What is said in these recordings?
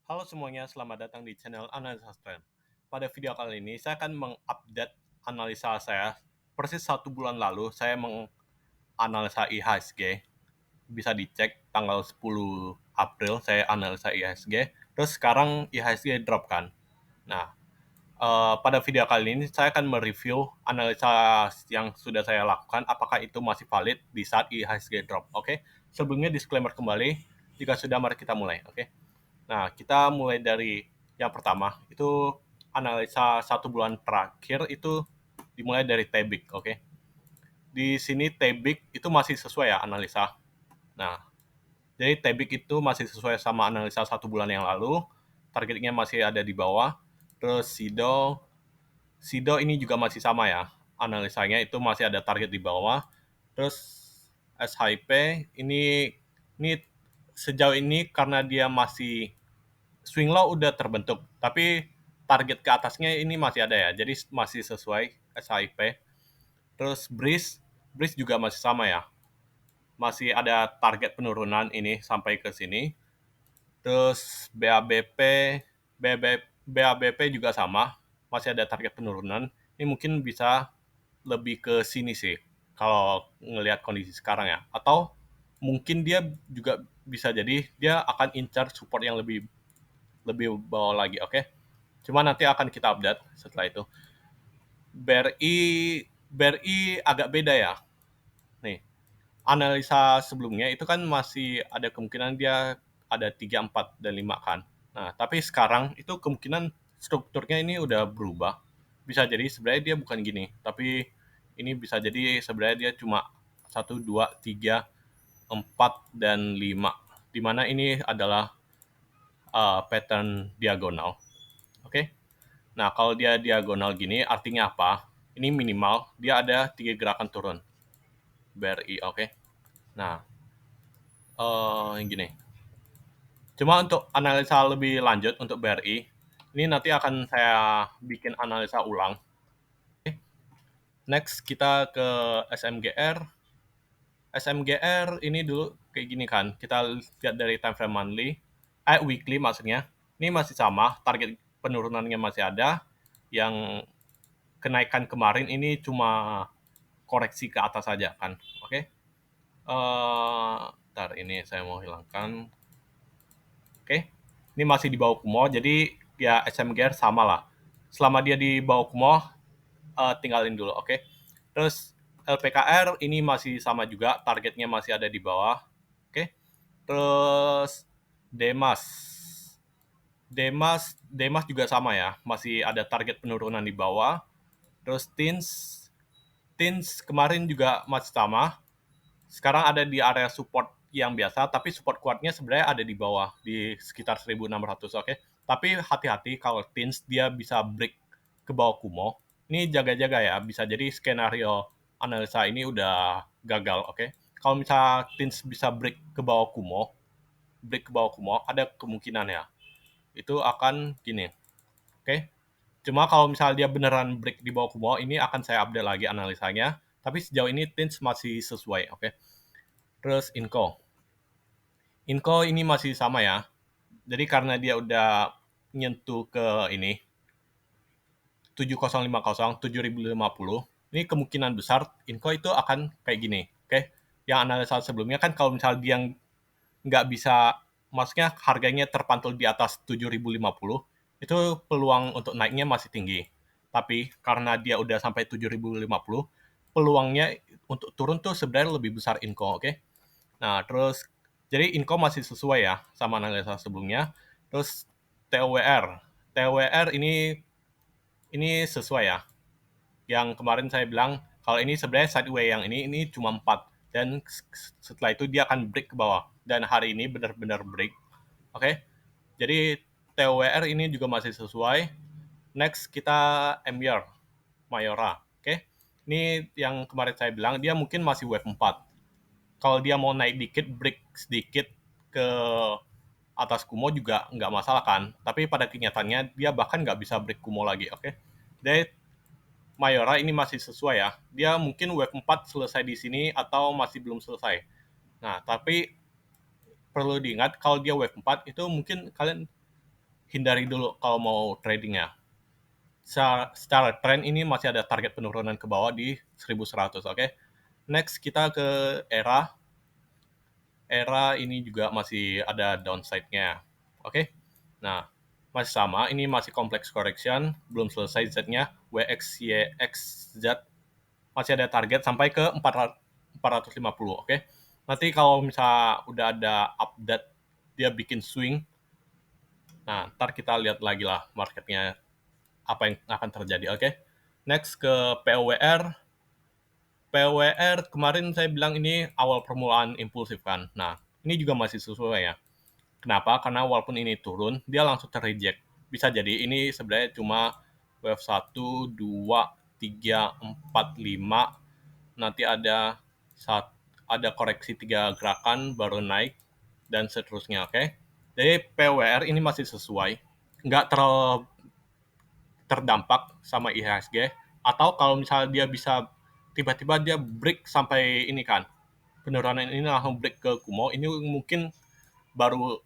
Halo semuanya, selamat datang di channel Analisa Trend. Pada video kali ini, saya akan mengupdate analisa saya. Persis 1 bulan lalu, saya menganalisa IHSG. Bisa dicek tanggal 10 April, saya analisa IHSG. Terus sekarang IHSG drop kan. Nah, pada video kali ini, saya akan mereview analisa yang sudah saya lakukan, apakah itu masih valid di saat IHSG drop. Oke, sebelumnya disclaimer kembali. Jika sudah, mari kita mulai. Oke. Nah, kita mulai dari yang pertama, itu analisa 1 bulan terakhir itu dimulai dari Tebik, oke. Di sini Tebik itu masih sesuai ya analisa. Nah, jadi Tebik itu masih sesuai sama analisa 1 bulan yang lalu, targetnya masih ada di bawah. Terus Sido ini juga masih sama ya, analisanya itu masih ada target di bawah. Terus SHIP ini sejauh ini karena dia masih swing low udah terbentuk, tapi target ke atasnya ini masih ada ya, jadi masih sesuai SHIP. Terus Breeze juga masih sama ya, masih ada target penurunan ini sampai ke sini. Terus BABP juga sama, masih ada target penurunan. Ini mungkin bisa lebih ke sini sih, kalau ngelihat kondisi sekarang ya. Atau mungkin dia juga bisa jadi dia akan incar support yang lebih lebih bawah lagi, oke? Cuma nanti akan kita update setelah itu. BRI BRI agak beda ya. Nih, analisa sebelumnya itu kan masih ada kemungkinan dia ada 3 4 dan 5 kan. Nah, tapi sekarang itu kemungkinan strukturnya ini udah berubah. Bisa jadi sebenarnya dia bukan gini, tapi ini bisa jadi sebenarnya dia cuma 1 2 3 4 dan 5. Di mana ini adalah pattern diagonal. Oke. Nah, kalau dia diagonal gini, artinya apa? Ini minimal, dia ada 3 gerakan turun. BRI, oke. Nah, yang gini. Cuma untuk analisa lebih lanjut untuk BRI, ini nanti akan saya bikin analisa ulang. Oke. Next, kita ke SMGR. SMGR ini dulu kayak gini kan. Kita lihat dari time frame monthly, weekly maksudnya. Ini masih sama, target penurunannya masih ada. Yang kenaikan kemarin ini cuma koreksi ke atas saja kan, oke. Ntar ini saya mau hilangkan, oke. Ini masih di bawah Kumo, jadi ya SMGR sama lah. Selama dia di bawah Kumo, tinggalin dulu, oke. Terus LPKR ini masih sama juga, targetnya masih ada di bawah, oke. Terus Demas, Demas juga sama ya, masih ada target penurunan di bawah. Terus Tins kemarin juga masih sama, sekarang ada di area support yang biasa, tapi support kuatnya sebenarnya ada di bawah, di sekitar 1.600, oke. Tapi hati-hati kalau Tins dia bisa break ke bawah Kumo. Ini jaga-jaga ya, bisa jadi skenario analisa ini udah gagal, oke. Kalau misalnya Tins bisa break ke bawah Kumo, ada kemungkinan ya. Itu akan gini, oke. Cuma kalau misalnya dia beneran break di bawah Kumo, ini akan saya update lagi analisanya. Tapi sejauh ini Tins masih sesuai, oke. Terus Inco ini masih sama ya. Jadi karena dia udah nyentuh ke ini 7050, 7050, ini kemungkinan besar Inco itu akan kayak gini. Oke. Yang analisa sebelumnya kan kalau misalnya dia nggak bisa, maksudnya harganya terpantul di atas 7050, itu peluang untuk naiknya masih tinggi. Tapi karena dia udah sampai 7050, peluangnya untuk turun tuh sebenarnya lebih besar Inco, oke? Nah, terus jadi Inco masih sesuai ya sama analisa sebelumnya. Terus TOWR. TOWR ini sesuai ya. Yang kemarin saya bilang kalau ini sebenarnya sideway, yang ini cuma 4 dan setelah itu dia akan break ke bawah, dan hari ini benar-benar break. Oke. Jadi TOWR ini juga masih sesuai. Next kita MYR, Mayora. Oke. Ini yang kemarin saya bilang dia mungkin masih wave 4. Kalau dia mau naik dikit, break sedikit ke atas Kumo juga nggak masalah kan. Tapi pada kenyataannya dia bahkan nggak bisa break Kumo lagi, oke. Jadi Mayora ini masih sesuai ya. Dia mungkin wave 4 selesai di sini atau masih belum selesai. Nah, tapi perlu diingat kalau dia wave 4 itu mungkin kalian hindari dulu kalau mau tradingnya. Secara tren ini masih ada target penurunan ke bawah di 1100, oke. Next kita ke ERA. ERA ini juga masih ada downside-nya. Oke. Nah, masih sama, ini masih complex correction, belum selesai Z-nya, WXYXZ masih ada target sampai ke 450, oke. Nanti kalau misalnya udah ada update dia bikin swing, nah ntar kita lihat lagi lah marketnya apa yang akan terjadi, oke. Next ke POWR. POWR kemarin saya bilang ini awal permulaan impulsif kan. Nah, ini juga masih sesuai ya. Kenapa? Karena walaupun ini turun, dia langsung terreject. Bisa jadi ini sebenarnya cuma wave 1, 2, 3, 4, 5. Nanti ada koreksi 3 gerakan baru naik dan seterusnya, oke? Jadi PWR ini masih sesuai, nggak terlalu terdampak sama IHSG, atau kalau misalnya dia bisa tiba-tiba dia break sampai ini kan, penurunan ini langsung break ke Kumo, ini mungkin baru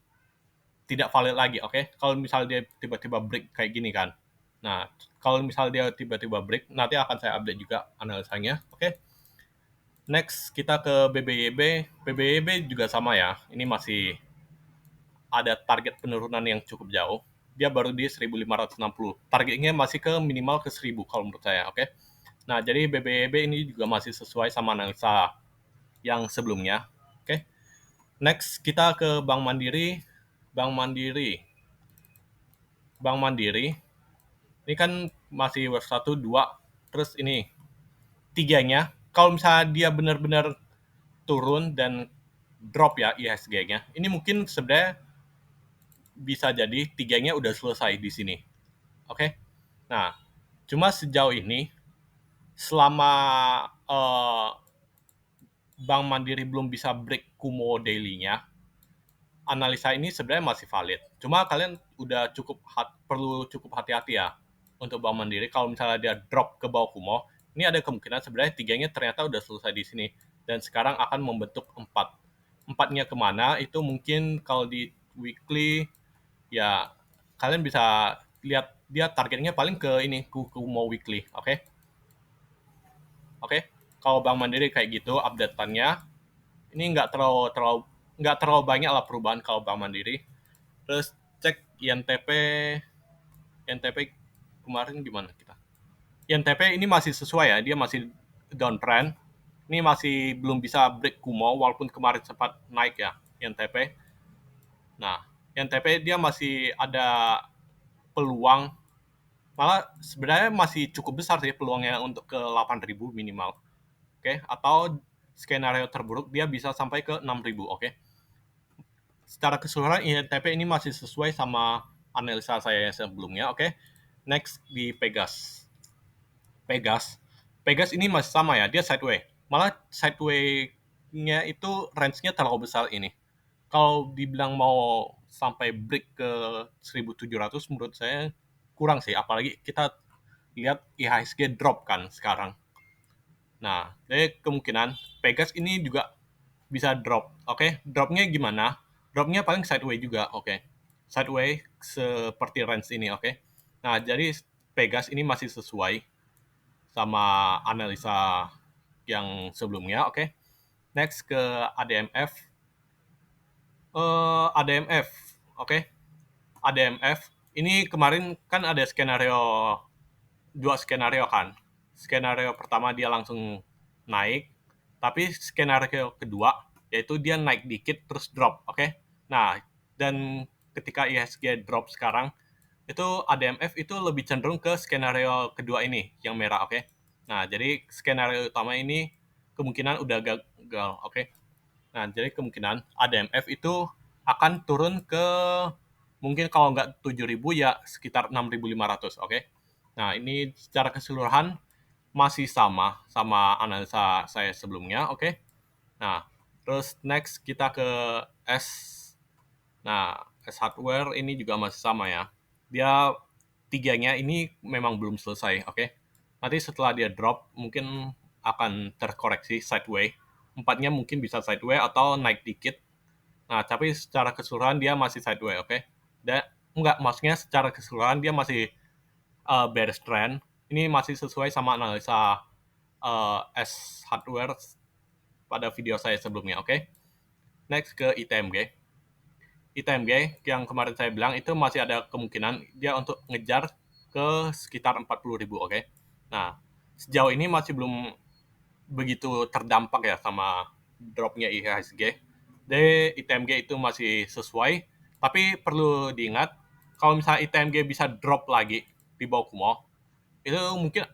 tidak valid lagi, oke? Kalau misalnya dia tiba-tiba break kayak gini kan. Nah, kalau misalnya dia tiba-tiba break, nanti akan saya update juga analisanya, oke? Next, kita ke BBYB. BBYB juga sama ya, ini masih ada target penurunan yang cukup jauh. Dia baru di 1560. Targetnya masih ke minimal ke 1000 kalau menurut saya, oke? Nah, jadi BBYB ini juga masih sesuai sama analisa yang sebelumnya, oke? Next, kita ke Bank Mandiri. Bank Mandiri. Bank Mandiri, ini kan masih wave 1, 2, terus ini, tiganya, kalau misalnya dia benar-benar turun dan drop ya IHSG-nya, ini mungkin sebenarnya bisa jadi tiganya udah selesai di sini. Oke? Nah, cuma sejauh ini, selama Bank Mandiri belum bisa break Kumo daily-nya, analisa ini sebenarnya masih valid. Cuma kalian udah perlu cukup hati-hati ya untuk Bank Mandiri. Kalau misalnya dia drop ke bawah Kumo, ini ada kemungkinan sebenarnya tiganya ternyata udah selesai di sini dan sekarang akan membentuk 4. Empatnya kemana itu mungkin kalau di weekly ya kalian bisa lihat dia targetnya paling ke ini Kumo weekly, oke? Oke. Kalau Bank Mandiri kayak gitu update-annya, ini nggak terlalu banyak lah perubahan kalau Bank Mandiri. Terus cek INTP kemarin gimana kita? INTP ini masih sesuai ya, dia masih downtrend. Ini masih belum bisa break Kumo walaupun kemarin sempat naik ya INTP. Nah, INTP dia masih ada peluang, malah sebenarnya masih cukup besar sih peluangnya untuk ke 8.000 minimal. Oke, atau skenario terburuk dia bisa sampai ke 6.000, oke. Secara keseluruhan INTP ini masih sesuai sama analisa saya sebelumnya, oke. Next di Pegas. Pegas. Pegas ini masih sama ya, dia sideway. Malah sideway-nya itu range-nya terlalu besar ini. Kalau dibilang mau sampai break ke 1700 menurut saya kurang sih, apalagi kita lihat IHSG drop kan sekarang. Nah, jadi kemungkinan Pegas ini juga bisa drop, oke? Dropnya gimana? Dropnya paling sideway juga, oke? Sideway seperti range ini, oke? Nah, jadi Pegas ini masih sesuai sama analisa yang sebelumnya, oke? Next ke ADMF. ADMF, oke? ADMF, ini kemarin kan ada dua skenario kan. Skenario pertama dia langsung naik, tapi skenario kedua yaitu dia naik dikit terus drop, oke? Nah, dan ketika IHSG drop sekarang, itu ADMF itu lebih cenderung ke skenario kedua ini yang merah, oke? Nah, jadi skenario utama ini kemungkinan udah gagal, oke? Nah, jadi kemungkinan ADMF itu akan turun ke mungkin kalau nggak 7.000 ya sekitar 6.500, oke? Nah, ini secara keseluruhan masih sama analisa saya sebelumnya, oke? Nah, terus next kita ke S. Nah, S Hardware ini juga masih sama ya. Dia tiganya ini memang belum selesai, oke? Nanti setelah dia drop mungkin akan terkoreksi sideway. Empatnya mungkin bisa sideway atau naik dikit. Nah, tapi secara keseluruhan dia masih sideway, oke? Dan enggak, maksudnya secara keseluruhan dia masih bearish trend. Ini masih sesuai sama analisa S hardware pada video saya sebelumnya, oke? Next ke ITMG. ITMG yang kemarin saya bilang itu masih ada kemungkinan dia untuk ngejar ke sekitar 40.000, oke? Nah, sejauh ini masih belum begitu terdampak ya sama dropnya IHSG. Jadi ITMG itu masih sesuai, tapi perlu diingat kalau misalnya ITMG bisa drop lagi di bawah Kumo, itu mungkin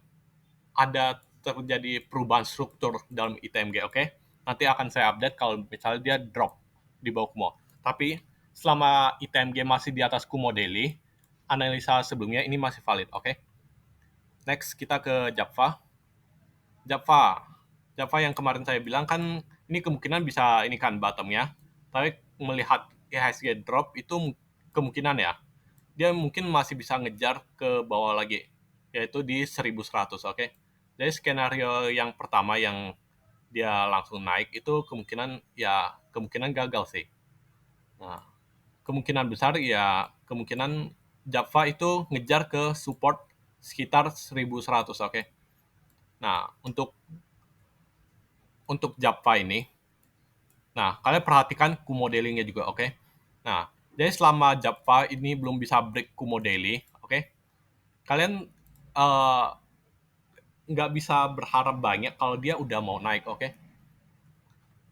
ada terjadi perubahan struktur dalam ITMG, oke? Nanti akan saya update kalau misalnya dia drop di bawah Kumo. Tapi selama ITMG masih di atas Kumo Daily, analisa sebelumnya ini masih valid, oke? Next kita ke Java. Java yang kemarin saya bilang kan ini kemungkinan bisa ini kan bottomnya, tapi melihat IHSG drop itu kemungkinan ya dia mungkin masih bisa ngejar ke bawah lagi, yaitu di 1100, oke? Jadi skenario yang pertama yang dia langsung naik itu kemungkinan gagal sih. Nah, kemungkinan besar ya kemungkinan Java itu ngejar ke support sekitar 1100, oke? Nah, untuk Java ini, nah kalian perhatikan Kumo daily-nya juga, oke? Nah, jadi selama Java ini belum bisa break Kumo daily, oke? Kalian eh, nggak bisa berharap banyak kalau dia udah mau naik, oke?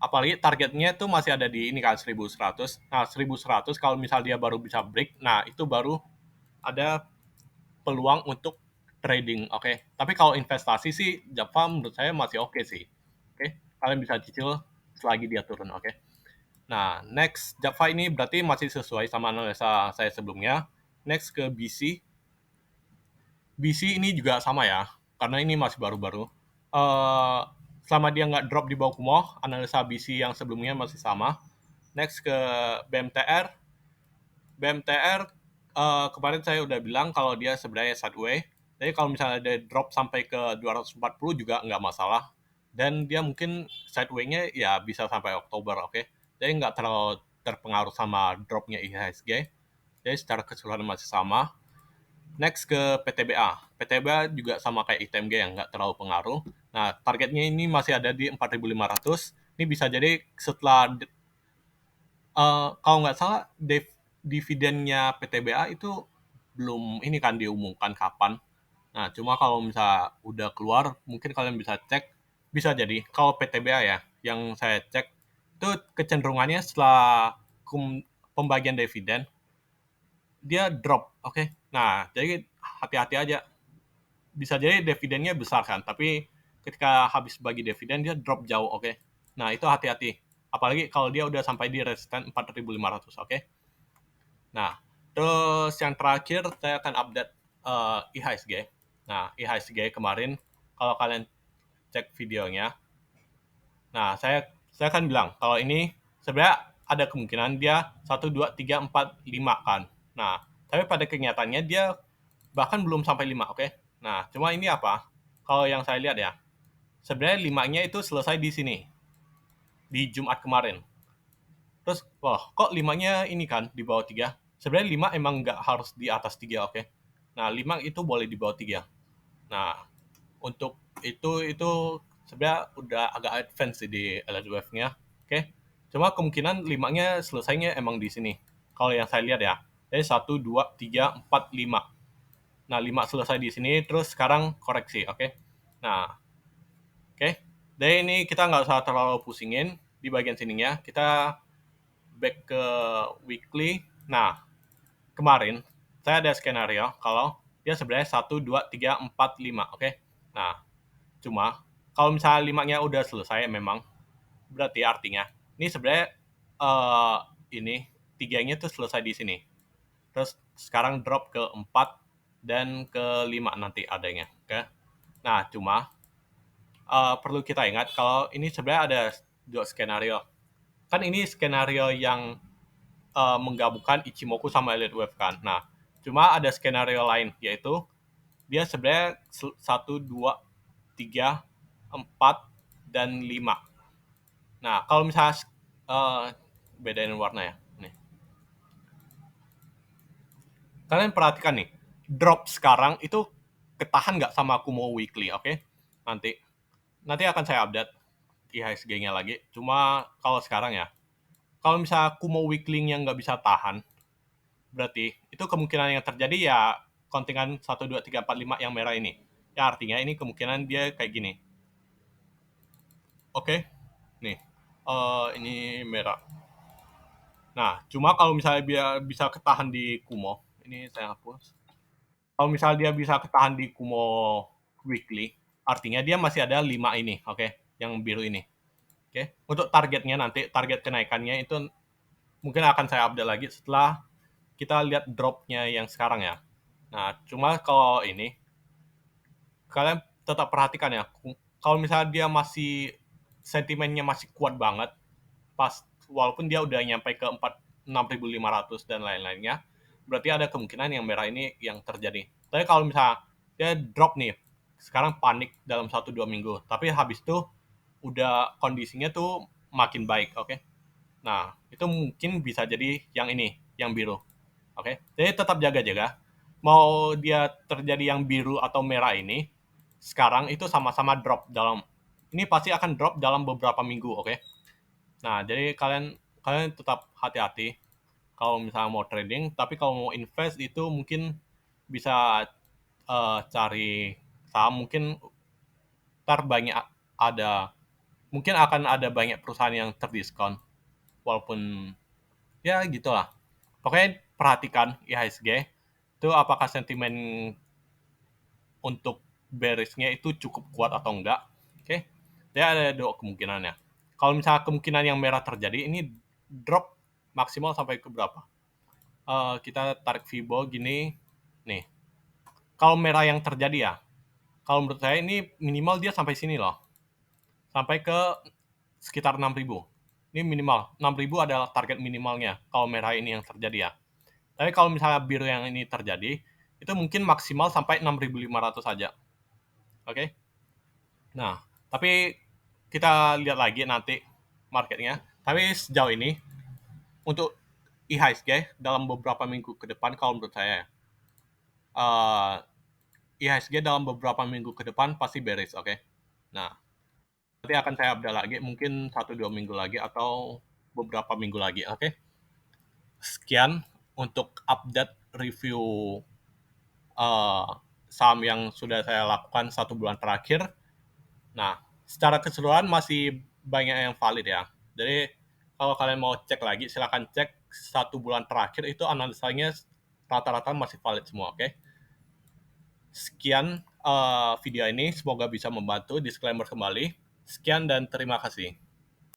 Apalagi targetnya tuh masih ada di ini kan 1100. Nah, 1100 kalau misal dia baru bisa break, nah itu baru ada peluang untuk trading, oke? Tapi kalau investasi sih Java menurut saya masih oke sih. Oke, kalian bisa cicil selagi dia turun, oke? Nah, next Java ini berarti masih sesuai sama analisa saya sebelumnya. Next ke BC. BC ini juga sama ya, karena ini masih baru-baru. Eh, Selama dia nggak drop di bawah Kumo, analisa BC yang sebelumnya masih sama. Next ke BMTR. BMTR kemarin saya udah bilang kalau dia sebenarnya sideways. Jadi kalau misalnya dia drop sampai ke 240 juga nggak masalah. Dan dia mungkin sideways-nya ya bisa sampai Oktober, oke? Jadi nggak terlalu terpengaruh sama dropnya IHSG. Jadi secara keseluruhan masih sama. Next ke PTBA. PTBA juga sama kayak ITMG yang nggak terlalu pengaruh. Nah, targetnya ini masih ada di 4.500. Ini bisa jadi setelah, kalau nggak salah, dividennya PTBA itu belum ini kan diumumkan kapan. Nah, cuma kalau misalnya udah keluar, mungkin kalian bisa cek. Bisa jadi, kalau PTBA ya, yang saya cek, itu kecenderungannya setelah pembagian dividen, dia drop, oke? Nah, jadi hati-hati aja. Bisa jadi dividennya besar kan, tapi ketika habis bagi dividen dia drop jauh, oke? Nah, itu hati-hati. Apalagi kalau dia udah sampai di resisten 4.500, oke? Nah, terus yang terakhir saya akan update IHSG. Nah, IHSG kemarin kalau kalian cek videonya, nah saya kan bilang kalau ini sebenarnya ada kemungkinan dia 1, 2, 3, 4, 5 kan. Nah, tapi pada kenyataannya dia bahkan belum sampai 5, oke? Nah, cuma ini apa? Kalau yang saya lihat ya, sebenarnya 5-nya itu selesai di sini, di Jumat kemarin. Terus, wah, kok 5-nya ini kan di bawah 3? Sebenarnya 5 emang nggak harus di atas 3, oke? Nah, 5 itu boleh di bawah 3. Nah, untuk itu sebenarnya udah agak advance sih di Elite Wave-nya, oke? Cuma kemungkinan 5-nya selesainya emang di sini. Kalau yang saya lihat ya, jadi 1, 2, 3, 4, 5. Nah, 5 selesai di sini, terus sekarang koreksi, oke? Nah, oke. Jadi ini kita nggak usah terlalu pusingin di bagian sininya. Kita back ke weekly. Nah, kemarin saya ada skenario kalau dia sebenarnya 1, 2, 3, 4, 5, oke? Nah, cuma kalau misalnya 5-nya udah selesai memang, berarti artinya ini sebenarnya eh ini 3-nya tuh selesai di sini. Terus sekarang drop ke 4 dan ke 5 nanti adanya, oke? Nah, cuma perlu kita ingat kalau ini sebenarnya ada dua skenario. Kan ini skenario yang menggabungkan Ichimoku sama Elite Wave kan. Nah, cuma ada skenario lain yaitu dia sebenarnya 1, 2, 3, 4 dan 5. Nah, kalau misalnya bedain warna ya. Nih. Kalian perhatikan nih, drop sekarang itu ketahan nggak sama Kumo Weekly, oke? Nanti nanti akan saya update IHSG-nya lagi. Cuma kalau sekarang ya, kalau misalnya Kumo Weekly-nya nggak bisa tahan, berarti itu kemungkinan yang terjadi ya kontingen 1, 2, 3, 4, 5 yang merah ini. Ya artinya ini kemungkinan dia kayak gini. Oke, nih, ini merah. Nah, cuma kalau misalnya dia bisa ketahan di Kumo, ini saya hapus. Kalau misalnya dia bisa ketahan di Kumo Weekly, artinya dia masih ada 5 ini, oke, yang biru ini. Oke, untuk targetnya nanti, target kenaikannya itu mungkin akan saya update lagi setelah kita lihat dropnya yang sekarang ya. Nah, cuma kalau ini, kalian tetap perhatikan ya, kalau misalnya dia masih, sentimennya masih kuat banget, pas walaupun dia udah nyampe ke 6.500 dan lain-lainnya, berarti ada kemungkinan yang merah ini yang terjadi. Tapi kalau misalnya dia drop nih, sekarang panik dalam 1-2 minggu, tapi habis itu udah kondisinya tuh makin baik, oke? Nah, itu mungkin bisa jadi yang ini, yang biru. Oke, jadi tetap jaga-jaga. Mau dia terjadi yang biru atau merah ini, sekarang itu sama-sama drop dalam, ini pasti akan drop dalam beberapa minggu, oke? Nah, jadi kalian kalian tetap hati-hati kalau misalnya mau trading, tapi kalau mau invest itu mungkin bisa cari saham, mungkin ntar banyak ada, mungkin akan ada banyak perusahaan yang terdiskon, walaupun ya gitulah. Pokoknya perhatikan IHSG itu apakah sentimen untuk bearish-nya itu cukup kuat atau enggak. Oke. Jadi ada dua kemungkinannya. Kalau misalnya kemungkinan yang merah terjadi, ini drop maksimal sampai ke berapa? Kita tarik Fibo gini. Nih. Kalau merah yang terjadi ya, kalau menurut saya ini minimal dia sampai sini loh. Sampai ke sekitar 6.000. Ini minimal. 6.000 adalah target minimalnya kalau merah ini yang terjadi ya. Tapi kalau misalnya biru yang ini terjadi, itu mungkin maksimal sampai 6.500 saja. Oke. Nah, tapi kita lihat lagi nanti marketnya. Tapi sejauh ini untuk IHSG dalam beberapa minggu ke depan kalau menurut saya IHSG dalam beberapa minggu ke depan pasti bearish, oke? Nah, nanti akan saya update lagi mungkin 1-2 minggu lagi atau beberapa minggu lagi, oke? Sekian untuk update review uh, saham yang sudah saya lakukan 1 bulan terakhir. Nah, secara keseluruhan masih banyak yang valid ya. Jadi kalau kalian mau cek lagi, silakan cek 1 bulan terakhir itu analisanya rata-rata masih valid semua, oke? Sekian video ini, semoga bisa membantu. Disclaimer kembali. Sekian dan terima kasih.